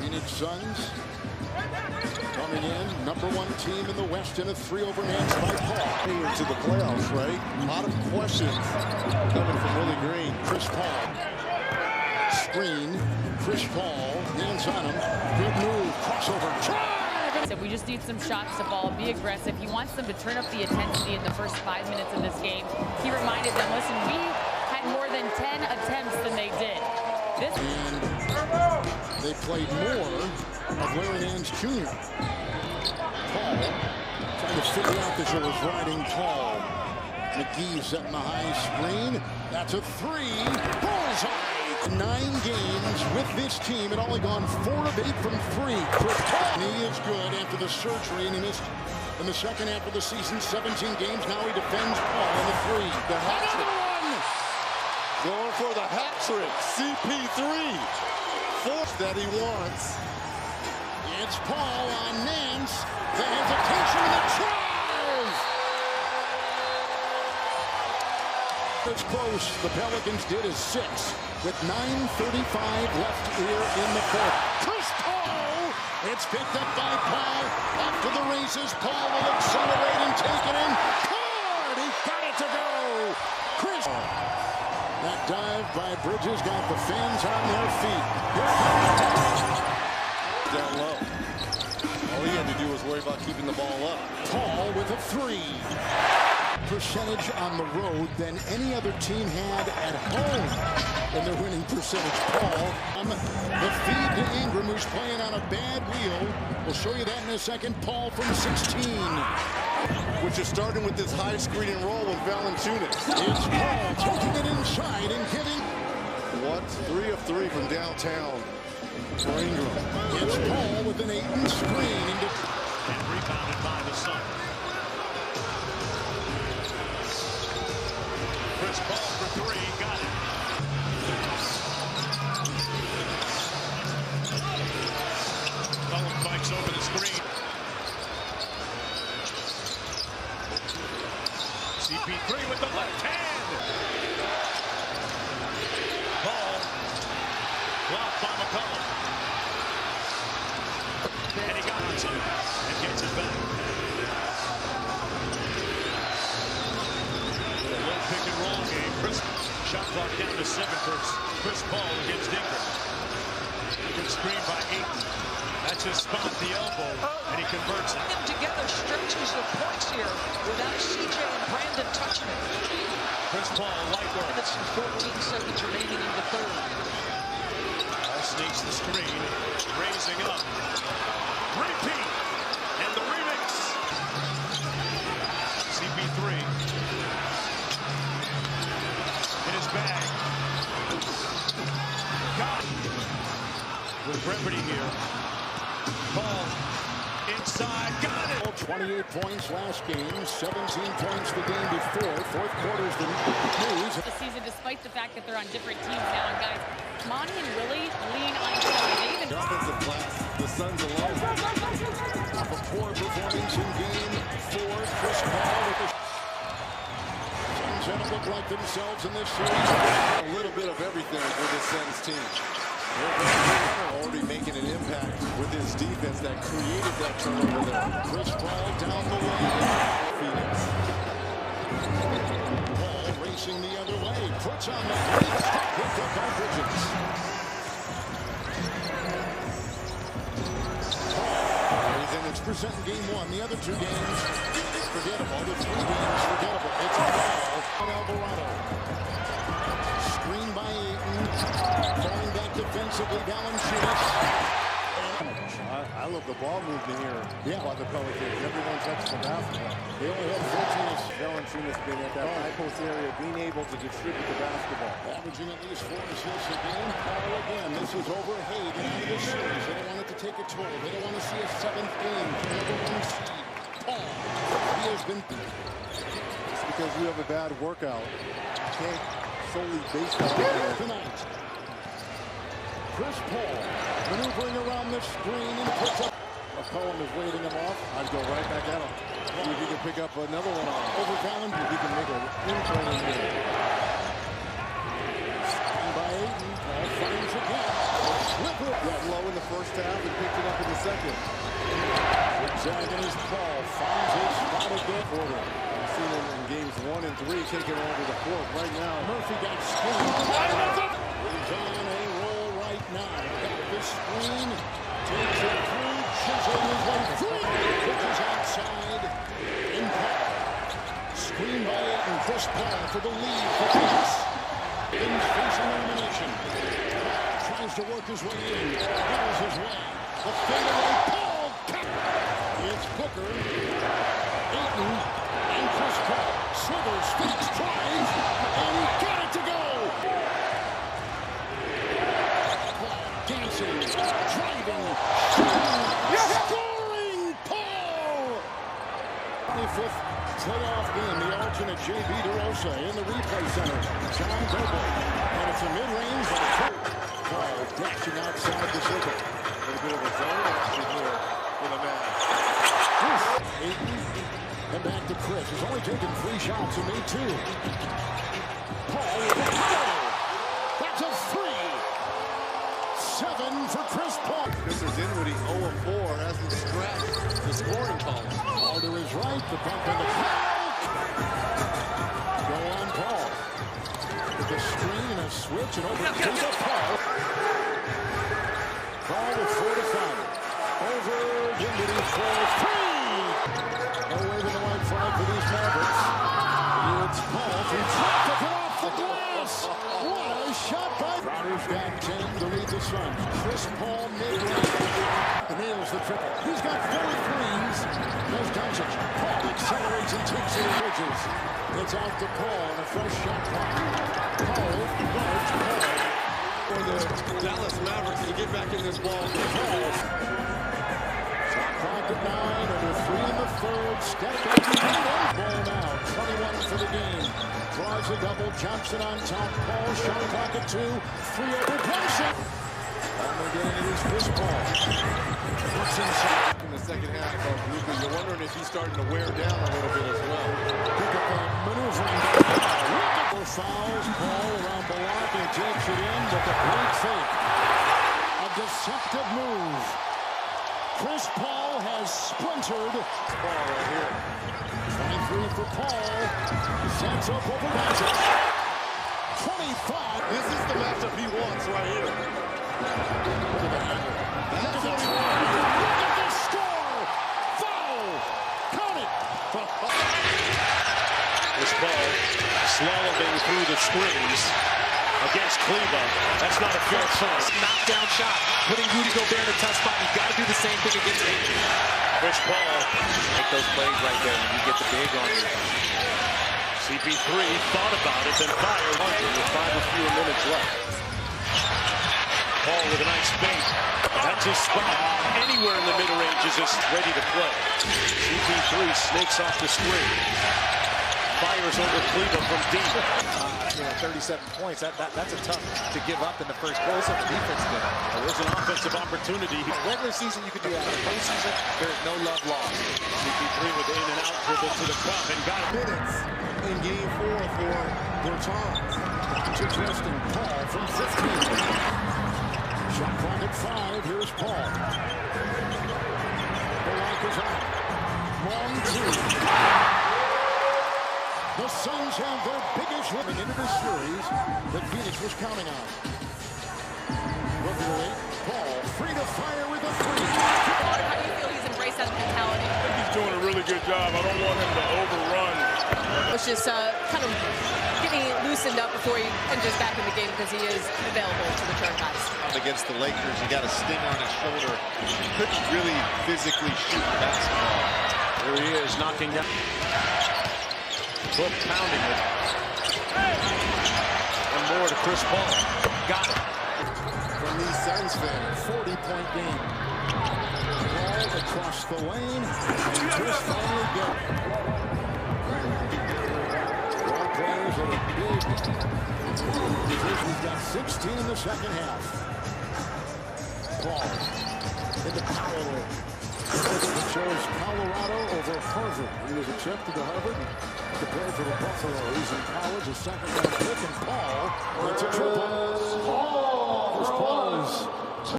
Phoenix Suns coming in, #1 team in the West in a 3-over man's by Paul. Into the playoffs, right? A lot of questions coming from Willie Green. Chris Paul. Screen. Chris Paul. Hands on him. Good move. Crossover. Drive! So we just need some shots to fall. Be aggressive. He wants them to turn up the intensity in the first 5 minutes of this game. He reminded them, listen, we had more than 10 attempts than they did. And they played more of Larry Nance Jr. Paul trying to figure out this was riding Paul. McGee setting the high screen. That's a 3. Bullseye. 9 games with this team and only gone 4 of 8 from 3. Chris Paul. He is good after the surgery and he missed in the second half of the season 17 games. Now he defends Paul on the 3. The hat trick. Going for the hat trick. CP3. Force that he wants. It's Paul on Nance. The hesitation and the drive. It's close. The Pelicans did a 6 with 9:35 left here in the fourth. Chris Paul. It's picked up by Paul. Up to the races. Paul will accelerate and take it in. Hard. He got it to go. Chris. That dive by Bridges got the fans on their feet. Down low. All he had to do was worry about keeping the ball up. Paul with a 3. Percentage on the road than any other team had at home in their winning percentage. Paul, the feed to Ingram, who's playing on a bad wheel. We'll show you that in a second. Paul from 16. Which is starting with this high screen and roll with Valanciunas. It's Paul taking it inside and hitting. What? 3 of 3 from downtown for Ingram. It's Paul with an 8 screen. And rebounded by the Suns. Chris Paul for 3, got it. Cullen fights over the screen. CP3 with the left hand. Paul blocked by McCollum. And he got it and gets it back. Pick and roll game. Chris, shot clock down to 7 for Chris Paul against Ingram. Good screen by Ayton. That's his spot, the elbow, and he converts it. Them together stretches the points here without CJ and Brandon touching it. Chris Paul, light work. Minutes and 14 seconds remaining in the third. Paul sneaks the screen, raising up. Repeat, and the remix. CP3. Bag. Got it. With brevity here. Paul inside. Got it. 28 points last game. 17 points the game before. Fourth quarter's the news. The season, despite the fact that they're on different teams now, and guys, Monty and Willie lean on each other. They even Offensive class. The Suns alone. Off a poor performance in game 4. Chris Paul with the Suns look like themselves in this series. A little bit of everything for this Suns team. Already making an impact with his defense that created that turnover there. Chris Paul down the lane. Phoenix. Paul racing the other way. Puts on the break. Picked up by Bridges. He's in its percent in game 1. The other 2 games, forgettable. The 3 games, forgettable. It's a foul on Alvarado. Screen by Ayton. Falling back defensively. Valanciunas. I love the ball movement here by the Pelicans. Everyone touches the basketball. They only had 14 Valanciunas being at that high post area, being able to distribute the basketball. averaging at least 4 assists a game. Paul again. This is over Hague into this series. They don't want it to take a toll. They don't want to see a 7th game for #1 seed. Paul. He has been beat. Just because you have a bad workout, you can't solely base that on tonight. Chris Paul maneuvering around the screen and puts up. McCollum is waiting him off. I'd go right back at him. See if he can pick up another one on Over Fallon. if he can make an incline in here. Screen by Ayton. Paul finds again. Slipper. got low in the first half and picked it up in the second. Zigzagging his Paul finds his spot again for them. We've seen him in games 1 and 3 taking over the fourth. Right now, Murphy got screened. He's on a roll right now. Got this screen. Takes it through. Chiseling his way through. Pitches outside. In Paul. Screen by Ayton. Chris Paul for the lead. For Phoenix. Ayton's facing elimination. Tries to work his way in. Gives his way. The fadeaway. Paul. It's Booker. Ayton. And Chris Paul. Slithers. Phoenix tries. And he got it to go. Paul dancing. Driving. Shooting. Scoring. Paul. 25th playoff game. The alternate J.B. DeRosa in the replay center. John Goble. And it's a mid-range. Paul dashing outside the circle. a little bit of a zone action here for the man. Ayton. And back to Chris. He's only taken 3 shots and made 2. Paul with a power. That's a 3. 7 for Chris Paul. This is Dinwiddie 0 of 4. Hasn't scratched the scoring column. Paul to his right. The bump in the foul. Go on Paul. With a screen and a switch and over to Paul. Paul with 4 to 5. Over Dinwiddie for 3. No waving the white flag for these Mavericks. It's Paul who dropped it off the glass. What a shot by Crowder's got 10 to lead the Suns. Chris Paul mid-range nails the triple. He's got 4 threes. There's Doncic. Paul accelerates and takes it in Bridges. It's out to Paul and a fresh shot clock. Paul guards Paul. For the Dallas Mavericks to get back in this ball. Clock at 9, over 3 in the third. Step back to ball now. 21 for the game. Draws a double. Johnson on top. Paul shot clock at 2. 3 over Brunson. Only getting it is Chris Paul. What's inside? In the second half of Luka, you're wondering if he's starting to wear down a little bit as well. Pick up the maneuvering. Fouls. Paul around Balak and takes it in with a great fake. A deceptive move. Chris Paul has splintered. Ball right here. 23 for Paul. Sets up over Doncic. 25. This is the matchup he wants right here. Look at the handle. That's what he wants. Look at the score. Foul. Count it. This ball slaloming through the screens against Cleveland. That's not a fair choice. Knockdown shot, putting Rudy Gobert in a tough spot. You got to do the same thing against Ayton. Chris Paul. Make those plays right there when you get the big on you. CP3 thought about it, then fired. With 5 or fewer minutes left. Paul with a nice fake. That's his spot. Anywhere in the mid-range is just ready to play. CP3 snakes off the screen. Fires over Cleveland from deep. 37 points. That's a tough to give up in the first quarter. So the defense did. There's an offensive opportunity. Regular season, you can do that. In the postseason, there's no love lost. CP3 with in and out dribble to the cup and got it. Minutes in game 4 for Bertans. Doncic resting Paul from 15. Shot clock at 5. Here's Paul. Balak is out. Long 2. The Suns have their biggest running into this series that Phoenix was counting on. Looking late, Paul free to fire with a 3. How do you feel he's embraced that mentality? I think he's doing a really good job. I don't want him to overrun. It's just kind of getting loosened up before he enters back in the game because he is available to return guys. Against the Lakers, he got a sting on his shoulder. Couldn't really physically shoot basketball. There he is, knocking down. Book pounding it. And more to Chris Paul. Got it. From these Suns fans, 40-point game. Paul across the lane, and Chris finally got it. Our players are big. He's got 16 in the second half. Paul in the power move. It shows Colorado over Harvard. He was accepted to Harvard and prepared for the Buffaloes in college. A second-round pick, and Paul gets a triple. Chris Paul is